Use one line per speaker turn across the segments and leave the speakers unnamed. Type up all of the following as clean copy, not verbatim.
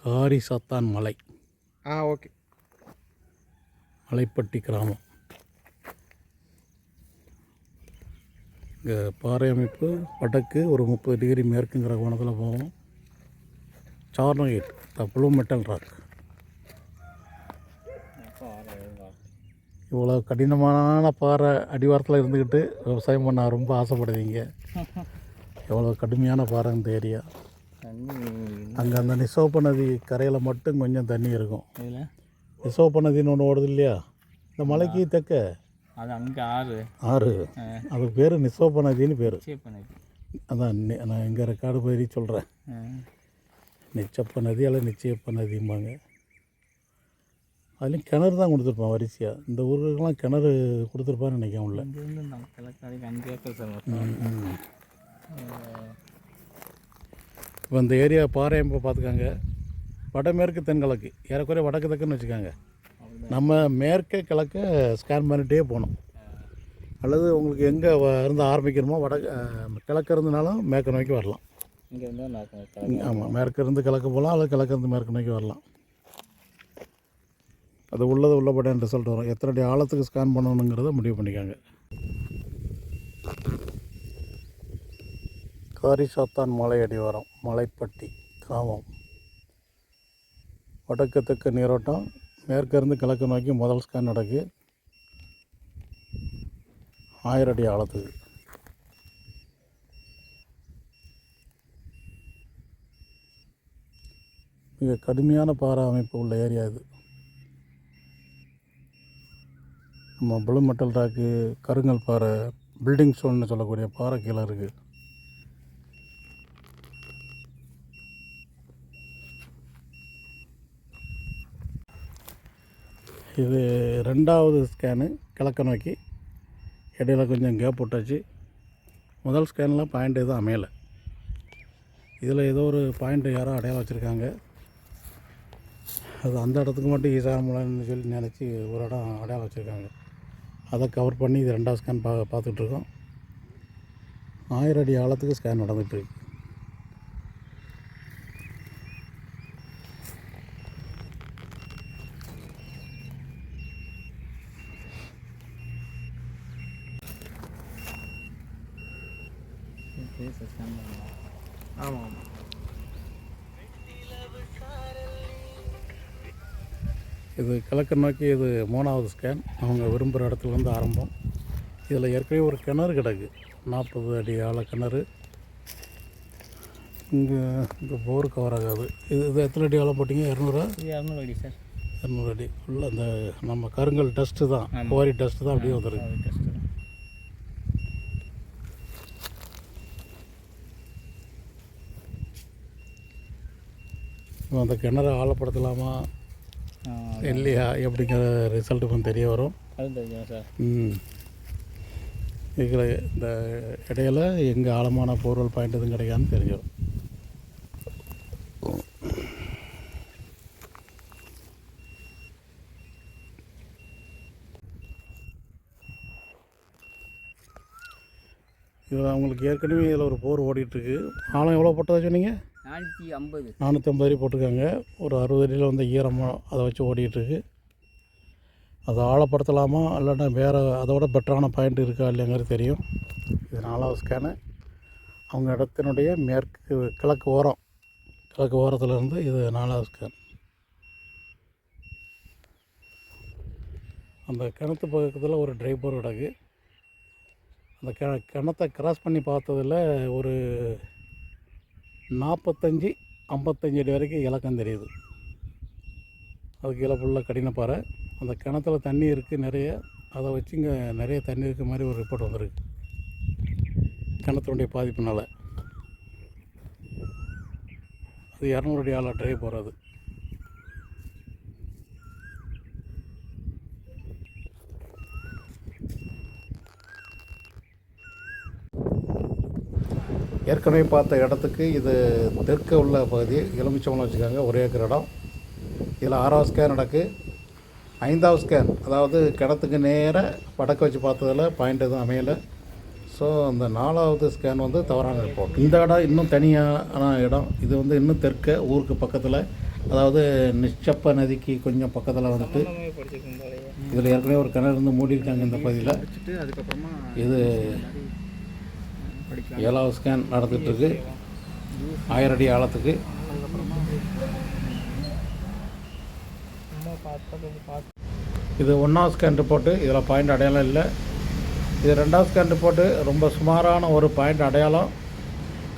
காரிசாத்தான் மலை,
ஓகே.
மலைப்பட்டி கிராமம். இங்கே பாறை அமைப்பு வடக்கு ஒரு 30 டிகிரி மேற்குங்கிற கோணத்தில் போகும். சார்னோயிட் த ப்ளூ மெட்டல் ராக். இவ்வளோ கடினமான பாறை அடிவாரத்தில் இருந்துக்கிட்டு விவசாயம் பண்ண ரொம்ப ஆசைப்படுவீங்க. எவ்வளோ கடுமையான பாறை இந்த ஏரியா. அங்கே அந்த நிசோப்ப நதி கரையில் மட்டும் கொஞ்சம் தண்ணி இருக்கும். நிசோப்ப நதின்னு ஒன்று ஓடுது இல்லையா இந்த மலைக்கு தெற்க,
அது அங்கே
ஆறு அதுக்கு பேர் நிசோப்ப நதின்னு பேர். அதான் நான் எங்கள் ரெக்கார்டு பயிரி சொல்கிறேன். நிச்சப்ப நதி அல்ல நிச்சயப்ப நதிம்பாங்க. அதுலேயும் கிணறு தான் கொடுத்துருப்பான் வரிசையாக. இந்த ஊருக்கெல்லாம் கிணறு கொடுத்துருப்பான்னு நினைக்கிறேன் உள்ள. இப்போ இந்த ஏரியா பாறை அமைப்பை பார்த்துக்காங்க. வடமேற்கு தென்கிழக்கு ஏறக்குறைய வடக்கு தெற்குன்னு வச்சுக்காங்க. நம்ம மேற்கே கிழக்க ஸ்கேன் பண்ணிகிட்டே போகணும். அல்லது உங்களுக்கு எங்கே இருந்து ஆரம்பிக்கணுமோ கிழக்கு இருந்தனாலும் மேற்கு நோக்கி வரலாம்.
இங்கே இருந்தால்
ஆமாம், மேற்கு இருந்து கிழக்கு போகலாம் அல்லது கிழக்கு இருந்து மேற்கு நோக்கி வரலாம். அது உள்ளது உள்ளபடியான ரிசல்ட் வரும். எத்தனை அடி ஆழத்துக்கு ஸ்கேன் பண்ணணுங்கிறத முடிவு பண்ணிக்காங்க. காரிசாத்தான் மலை அடிவாரம், மலைப்பட்டி கிராமம். வடக்கு தெற்கு நீரோட்டம், மேற்கிருந்து கிழக்கு நோக்கி முதல் ஸ்கேன் நடக்கு 1000 அடி ஆழத்துக்கு. மிக கடுமையான பாறை அமைப்பு உள்ள ஏரியா இது. நம்ம ப்ளூ மெட்டல் ராக்கு, கருங்கல் பாறை, பில்டிங் ஸ்டோன்னு சொல்லக்கூடிய பாறை கீழே இருக்குது. இது 2வது ஸ்கேனு கிழக்க நோக்கி. இடையில கொஞ்சம் கேப் விட்டாச்சு. முதல் ஸ்கேனில் பாயிண்ட் எதுவும் அமையலை. இதில் ஏதோ ஒரு பாயிண்ட் யாரோ அடையாளம் வச்சுருக்காங்க. அது அந்த இடத்துக்கு மட்டும் ஈசாமலைன்னு சொல்லி நினச்சி ஒரு இடம் அடையாளம் வச்சுருக்காங்க. அதை கவர் பண்ணி இது 2வது ஸ்கேன் பார்த்துட்ருக்கோம். 1000 அடி ஆழத்துக்கு ஸ்கேன் நடந்துகிட்ருக்கு.
ஆமாம்.
இது கிழக்கு நோக்கி இது 3வது ஸ்கேன். அவங்க விரும்புகிற இடத்துலேருந்து ஆரம்பம். இதில் ஏற்கனவே ஒரு கிணறு கிடக்கு, 40 அடி ஆழ கிணறு. இங்கே போர் கவர் ஆகாது. இது எத்தனை அடி ஆழம் போட்டிங்க? 200
அடி சார்.
200 அடி ஃபுல்லாக அந்த நம்ம கருங்கல் டஸ்ட்டு தான், குவாரி டஸ்ட்டு தான் அப்படியே வந்துருக்கு. அந்த கிணறு ஆழப்படுத்தலாமா இல்லையா எப்படிங்கிற ரிசல்ட் கொஞ்சம் தெரிய வரும்.
சார்.
இதில் இந்த இடையில எங்கே ஆழமான போர்வெல் பாயிண்ட் எதுவும் கிடைக்கான்னு தெரிஞ்சிடும். இதில் அவங்களுக்கு ஏற்கனவே இதில் ஒரு போர் ஓடிட்டுருக்கு. ஆழம் எவ்வளோ போட்டதா சொன்னீங்க? 450 அடி போட்டிருக்காங்க. ஒரு 60 அடியில் வந்து ஈரமாக அதை வச்சு ஓடிட்டுருக்கு. அதை ஆழப்படுத்தலாமா இல்லைன்னா வேறு அதோட பெட்டரான பாயிண்ட் இருக்கா இல்லைங்கிறது தெரியும். இது 4வது ஸ்கேனு. அவங்க இடத்தினுடைய கிழக்கு ஓரத்துலேருந்து இது 4வது ஸ்கேன். அந்த கிணத்து பக்கத்தில் ஒரு டிரைவர் கிடக்கு. அந்த கிணத்தை கிராஸ் பண்ணி பார்த்ததில் ஒரு 45-55 அடி வரைக்கும் இலக்கம் தெரியுது. அதுக்கு கீழே ஃபுல்லாக கடினப்பாறை. அந்த கிணத்துல தண்ணி இருக்குது நிறைய. அதை வச்சு இங்கே நிறைய தண்ணி இருக்க மாதிரி ஒரு ரிப்போர்ட் வந்திருக்கு கிணத்துடைய பாதிப்புனால். அது 200 அடி ஆழ ட்ரைவ் போகிறது. ஏற்கனவே பார்த்த இடத்துக்கு இது தெற்க உள்ள பகுதி எலுமிச்சம்பழம் வச்சுக்காங்க. 1 ஏக்கர் இடம். இதில் 6வது ஸ்கேன் நடக்கு. 5வது ஸ்கேன் அதாவது கிணத்துக்கு நேராக வடக்கு வச்சு பார்த்ததில் பாயிண்ட் எதுவும் அமையலை. ஸோ அந்த 4வது ஸ்கேன் வந்து தவறான ரிப்போர்ட். இந்த இடம் இன்னும் தனியான இடம். இது வந்து இன்னும் தெற்க ஊருக்கு பக்கத்தில் அதாவது நிச்சப்ப நதிக்கு கொஞ்சம் பக்கத்தில் வந்துட்டு
படிச்சிருக்கோம் போலயே.
இதில் ஏற்கனவே ஒரு கிணறு இருந்து மூடியிருக்காங்க இந்த பகுதியில்.
படிச்சுட்டு அதுக்கப்புறமா
இது
படிக்கலாம்.
7வது ஸ்கேன் நடந்துகிட்ருக்கு 1000 அடி ஆழத்துக்கு.
அதுக்கப்புறமா
சும்மா பார்த்து
இது 1வது ஸ்கேன் ரிப்போர்ட்டு. இதில் பாயிண்ட் அடையாளம் இல்லை. இது 2வது ஸ்கேன் ரிப்போர்ட்டு. ரொம்ப சுமாரான ஒரு பாயிண்ட் அடையாளம்.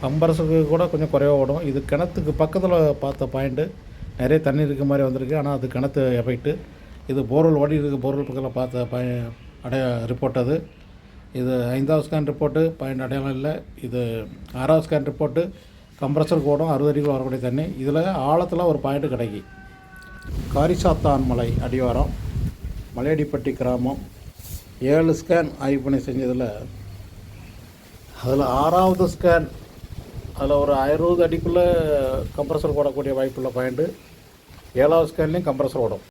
கம்பரஸுக்கு கூட கொஞ்சம் குறைவாக ஓடும். இது கிணத்துக்கு பக்கத்தில் பார்த்த பாயிண்ட்டு. நிறைய தண்ணி இருக்க மாதிரி வந்திருக்கு, ஆனால் அது கிணத்து எஃபெக்ட்டு. இது போர்வெல் ஓடி இருக்குது, போர்வெல் பக்கத்தில் பார்த்த ரிப்போர்ட் அது. இது 5வது ஸ்கேன் ரிப்போர்ட்டு, பாயிண்ட் அடையாளம் இல்லை. இது 6வது ஸ்கேன் ரிப்போர்ட்டு. கம்ப்ரஸருக்கு ஓடும் 60 அடிக்குள்ள வரக்கூடிய தண்ணி. இதில் ஆழத்தில் ஒரு பாயிண்ட்டு கிடைக்கி. காரிசாத்தான் மலை அடிவாரம், மலையடிப்பட்டி கிராமம். 7 ஸ்கேன் ஆய்வு பண்ணி செஞ்சதில் அதில் 6வது ஸ்கேன் அதில் ஒரு 60 அடிக்குள்ளே கம்ப்ரஸர் ஓடக்கூடிய வாய்ப்புள்ள பாயிண்ட்டு. 7வது ஸ்கேன்லேயும் கம்ப்ரஸர் ஓடும்.